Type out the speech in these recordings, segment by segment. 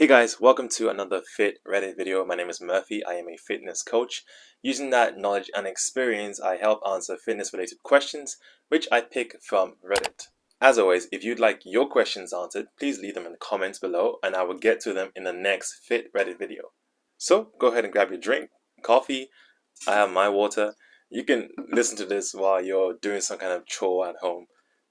Hey guys, welcome to another Fit Reddit video. My name is Murphy. I am a fitness coach. Using that knowledge and experience, I help answer fitness related questions, which I pick from Reddit. As always, if you'd like your questions answered, please leave them in the comments below and I will get to them in the next Fit Reddit video. So go ahead and grab your drink, coffee. I have my water. You can listen to this while you're doing some kind of chore at home.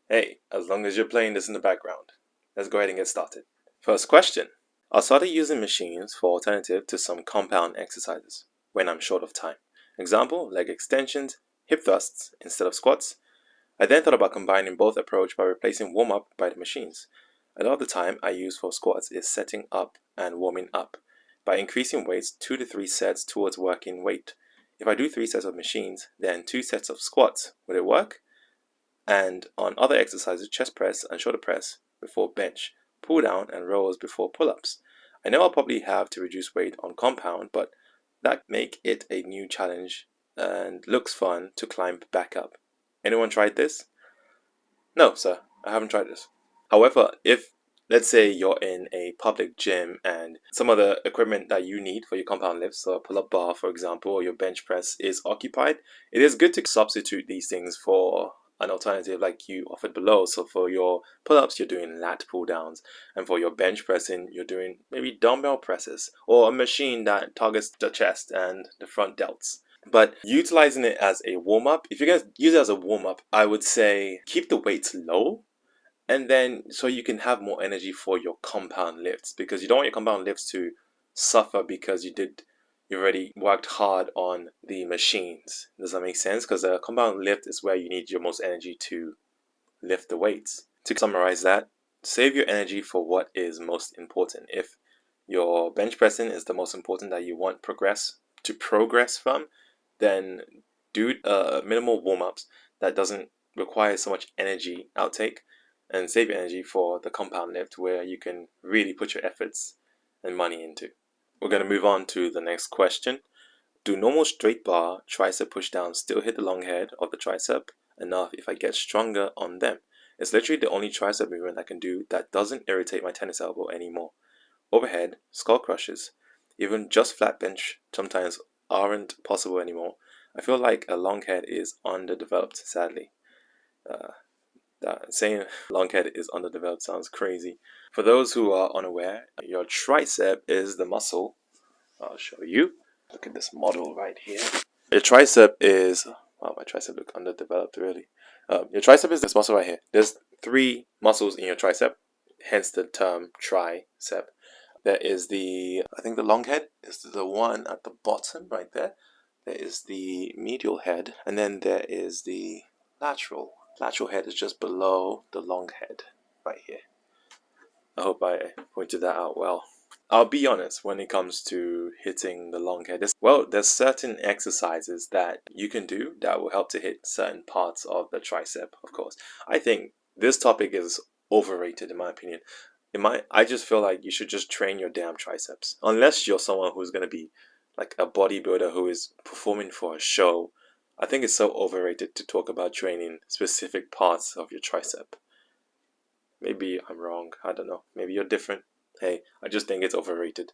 Hey, as long as you're playing this in the background. Let's go ahead and get started. First question. I started using machines for alternative to some compound exercises when I'm short of time. Example, leg extensions, hip thrusts instead of squats. I then thought about combining both approach by replacing warm-up by the machines. A lot of the time I use for squats is setting up and warming up by increasing weights 2 to 3 sets towards working weight. If I do 3 sets of machines, then 2 sets of squats, would it work? And on other exercises, chest press and shoulder press before bench, pull down and rows before pull-ups. I know I'll probably have to reduce weight on compound, but that make it a new challenge and looks fun to climb back up. Anyone tried this? No, sir, I haven't tried this. However, if let's say you're in a public gym and some of the equipment that you need for your compound lifts, so a pull-up bar for example, or your bench press is occupied, it is good to substitute these things for an alternative like you offered below. So for your pull-ups, you're doing lat pull downs, and for your bench pressing, you're doing maybe dumbbell presses or a machine that targets the chest and the front delts. But utilizing it as a warm-up, if you're going to use it as a warm-up, I would say keep the weights low, and then so you can have more energy for your compound lifts, because you don't want your compound lifts to suffer because you already worked hard on the machines. Does that make sense? Because a compound lift is where you need your most energy to lift the weights. To summarize that, save your energy for what is most important. If your bench pressing is the most important that you want progress from, then do minimal warm-ups that doesn't require so much energy outtake, and save your energy for the compound lift where you can really put your efforts and money into. We're going to move on to the next question. Do normal straight bar tricep push downs still hit the long head of the tricep enough if I get stronger on them? It's literally the only tricep movement I can do that doesn't irritate my tennis elbow anymore. Overhead, skull crushes, even just flat bench sometimes aren't possible anymore. I feel like a long head is underdeveloped, sadly. Saying long head is underdeveloped sounds crazy. For those who are unaware, your tricep is the muscle. I'll show you. Look at this model right here. Your tricep is, wow, my tricep look underdeveloped really. Your tricep is this muscle right here. There's 3 muscles in your tricep, hence the term tricep. There is I think the long head is the one at the bottom right there. There is the medial head, and then there is the lateral. Lateral head is just below the long head right here. I hope I pointed that out well. I'll be honest, when it comes to hitting the long head, there's certain exercises that you can do that will help to hit certain parts of the tricep, of course. I think this topic is overrated in my opinion. I just feel like you should just train your damn triceps. Unless you're someone who's going to be like a bodybuilder who is performing for a show. I think it's so overrated to talk about training specific parts of your tricep. Maybe I'm wrong, I don't know. Maybe you're different. Hey, I just think it's overrated.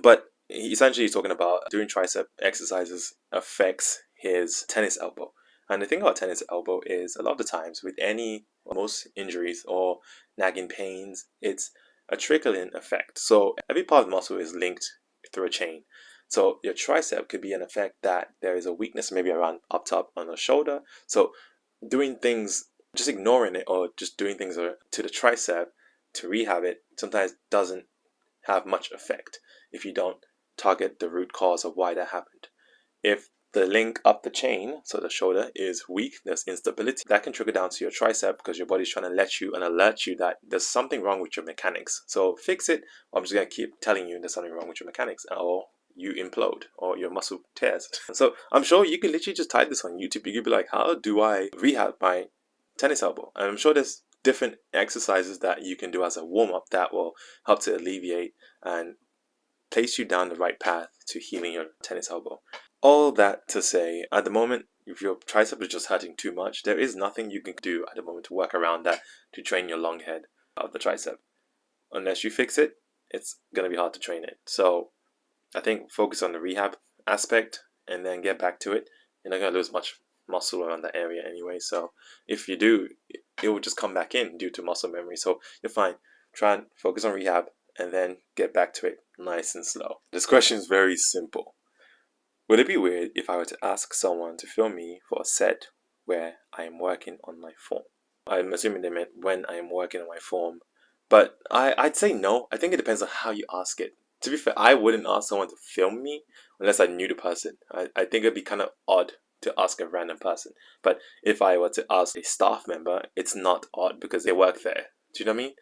But essentially he's talking about doing tricep exercises affects his tennis elbow. And the thing about tennis elbow is a lot of the times with most injuries or nagging pains, it's a trickling effect. So every part of the muscle is linked through a chain. So your tricep could be an effect that there is a weakness maybe around up top on the shoulder. So doing things, just ignoring it or just doing things to the tricep to rehab it sometimes doesn't have much effect if you don't target the root cause of why that happened. If the link up the chain, so the shoulder, is weak, there's instability, that can trickle down to your tricep because your body's trying to let you and alert you that there's something wrong with your mechanics. So fix it, or I'm just going to keep telling you there's something wrong with your mechanics, or you implode, or your muscle tears. So I'm sure you can literally just type this on YouTube. You could be like, how do I rehab my tennis elbow? And I'm sure there's different exercises that you can do as a warm-up that will help to alleviate and place you down the right path to healing your tennis elbow. All that to say, at the moment, if your tricep is just hurting too much, there is nothing you can do at the moment to work around that to train your long head of the tricep. Unless you fix it, it's going to be hard to train it. So I think focus on the rehab aspect and then get back to it. You're not going to lose much muscle around that area anyway. So if you do, it will just come back in due to muscle memory. So you're fine. Try and focus on rehab and then get back to it nice and slow. This question is very simple. Would it be weird if I were to ask someone to film me for a set where I am working on my form? I'm assuming they meant when I am working on my form. But I'd say no. I think it depends on how you ask it. To be fair, I wouldn't ask someone to film me unless I knew the person. I think it'd be kind of odd to ask a random person. But if I were to ask a staff member, it's not odd because they work there. Do you know what I mean?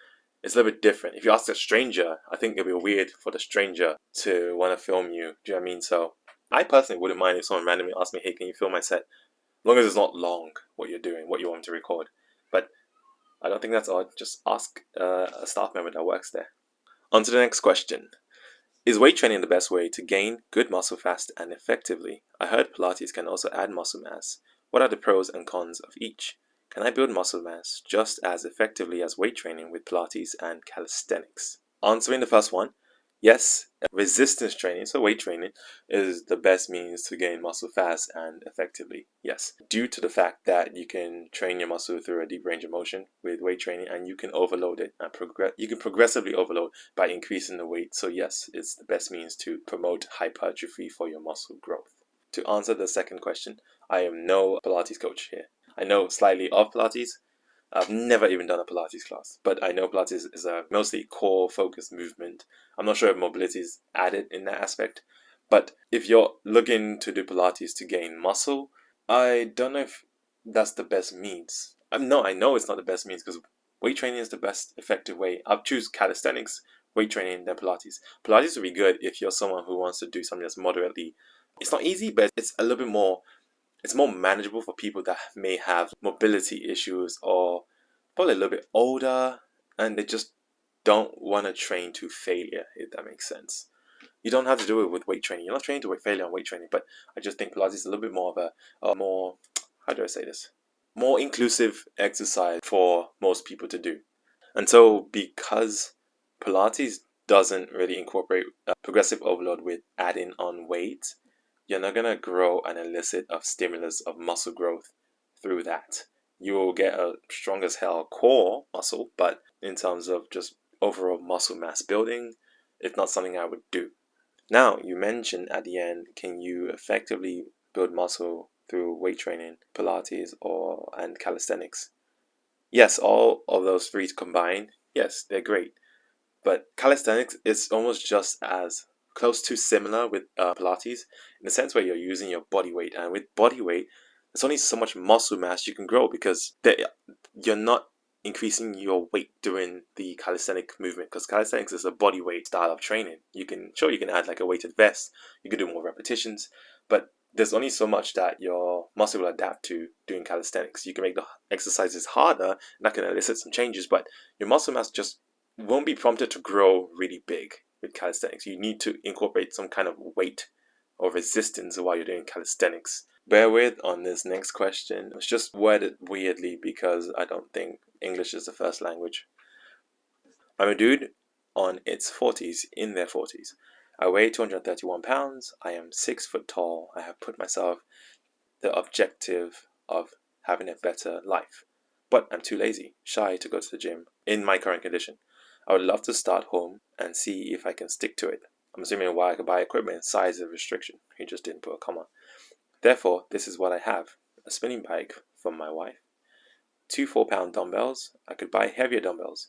It's a little bit different. If you ask a stranger, I think it'd be weird for the stranger to want to film you. Do you know what I mean? So I personally wouldn't mind if someone randomly asked me, hey, can you film my set? As long as it's not long, what you're doing, what you want to record. But I don't think that's odd. Just ask a staff member that works there. On to the next question. Is weight training the best way to gain good muscle fast and effectively? I heard Pilates can also add muscle mass. What are the pros and cons of each? Can I build muscle mass just as effectively as weight training with Pilates and calisthenics? Answering the first one, yes, resistance training, so weight training, is the best means to gain muscle fast and effectively. Yes, due to the fact that you can train your muscle through a deep range of motion with weight training, and you can overload it and you can progressively overload by increasing the weight. So yes, it's the best means to promote hypertrophy for your muscle growth. To answer the second question, I am no Pilates coach here. I know slightly of Pilates. I've never even done a Pilates class, but I know Pilates is a mostly core focused movement. I'm not sure if mobility is added in that aspect, but if you're looking to do Pilates to gain muscle, I don't know if that's the best means. I know it's not the best means because weight training is the best effective way. I'll choose calisthenics, weight training, than Pilates. Pilates would be good if you're someone who wants to do something that's moderately, it's not easy, but it's a little bit more, it's more manageable for people that may have mobility issues or probably a little bit older and they just don't want to train to failure, if that makes sense. You don't have to do it with weight training. You're not training to failure on weight training, but I just think Pilates is a little bit more of a more, how do I say this? More inclusive exercise for most people to do. And so because Pilates doesn't really incorporate progressive overload with adding on weight, you're not going to grow an elicit of stimulus of muscle growth through that. You will get a strong as hell core muscle, but in terms of just overall muscle mass building, it's not something I would do. Now, you mentioned at the end, can you effectively build muscle through weight training, Pilates, and calisthenics? Yes, all of those three combined, yes, they're great. But calisthenics is almost just as close to similar with Pilates in the sense where you're using your body weight. And with body weight, there's only so much muscle mass you can grow because you're not increasing your weight during the calisthenic movement, because calisthenics is a body weight style of training. You can add like a weighted vest, you can do more repetitions, but there's only so much that your muscle will adapt to doing calisthenics. You can make the exercises harder, and that can elicit some changes, but your muscle mass just won't be prompted to grow really big with calisthenics. You need to incorporate some kind of weight or resistance while you're doing calisthenics. Bear with on this next question. It's just worded weirdly because I don't think English is the first language. I'm a dude on its 40s, in their 40s. I weigh 231 pounds. I am 6 foot tall. I have put myself the objective of having a better life. But I'm too lazy, shy to go to the gym in my current condition. I would love to start home and see if I can stick to it. I'm assuming why I could buy equipment, size is a restriction. He just didn't put a comma. Therefore, this is what I have. A spinning bike from my wife. 2 4-pound dumbbells. I could buy heavier dumbbells.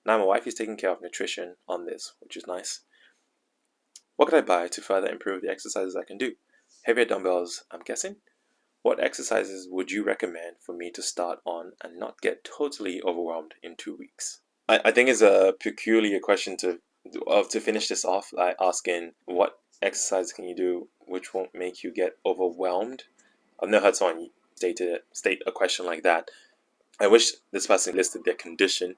Now my wife is taking care of nutrition on this, which is nice. What could I buy to further improve the exercises I can do? Heavier dumbbells, I'm guessing. What exercises would you recommend for me to start on and not get totally overwhelmed in 2 weeks? I think it's a peculiar question to finish this off, like asking what exercise can you do which won't make you get overwhelmed. I've never heard someone state a question like that. I wish this person listed their condition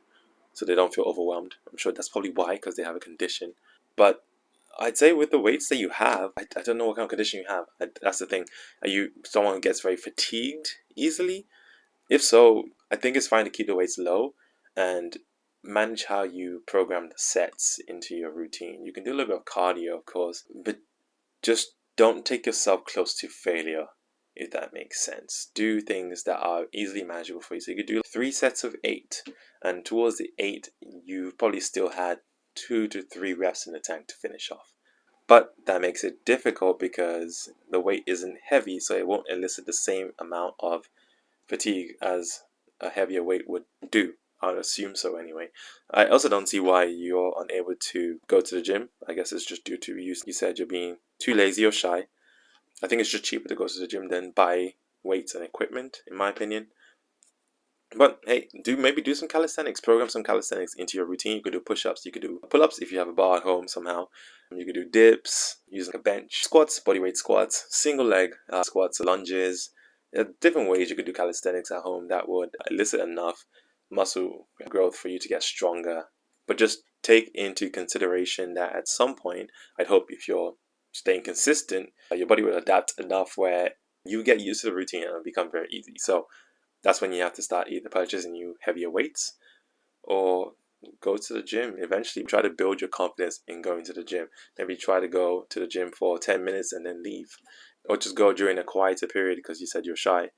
so they don't feel overwhelmed. I'm sure that's probably why, because they have a condition. But I'd say with the weights that you have, I don't know what kind of condition you have. That's the thing. Are you someone who gets very fatigued easily? If so, I think it's fine to keep the weights low and manage how you program the sets into your routine. You can do a little bit of cardio, of course, but just don't take yourself close to failure, if that makes sense. Do things that are easily manageable for you. So you could do 3 sets of 8, and towards the 8, you've probably still had 2 to 3 reps in the tank to finish off. But that makes it difficult because the weight isn't heavy, so it won't elicit the same amount of fatigue as a heavier weight would do. I would assume so anyway. I also don't see why you're unable to go to the gym. I guess it's just due to you said you're being too lazy or shy. I think it's just cheaper to go to the gym than buy weights and equipment, in my opinion. But hey, maybe do some calisthenics. Program some calisthenics into your routine. You could do push-ups. You could do pull-ups if you have a bar at home somehow. You could do dips using a bench, squats, bodyweight squats, single leg squats, lunges. There are different ways you could do calisthenics at home that would elicit enough muscle growth for you to get stronger. But just take into consideration that at some point, I'd hope if you're staying consistent, your body will adapt enough where you get used to the routine and it'll become very easy. So that's when you have to start either purchasing new heavier weights or go to the gym. Eventually try to build your confidence in going to the gym. Maybe try to go to the gym for 10 minutes and then leave, or just go during a quieter period because you said you're shy.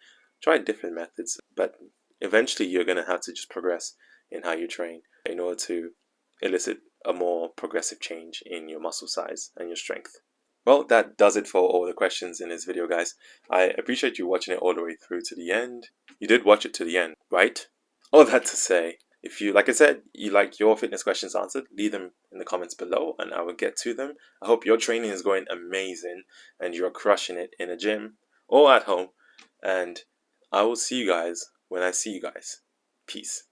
Try different methods, but eventually you're going to have to just progress in how you train in order to elicit a more progressive change in your muscle size and your strength. Well, that does it for all the questions in this video, guys. I appreciate you watching it all the way through to the end. You did watch it to the end, right? All that to say, if you, like I said, you like your fitness questions answered, leave them in the comments below and I will get to them. I hope your training is going amazing and you're crushing it in a gym or at home. And I will see you guys when I see you guys. Peace.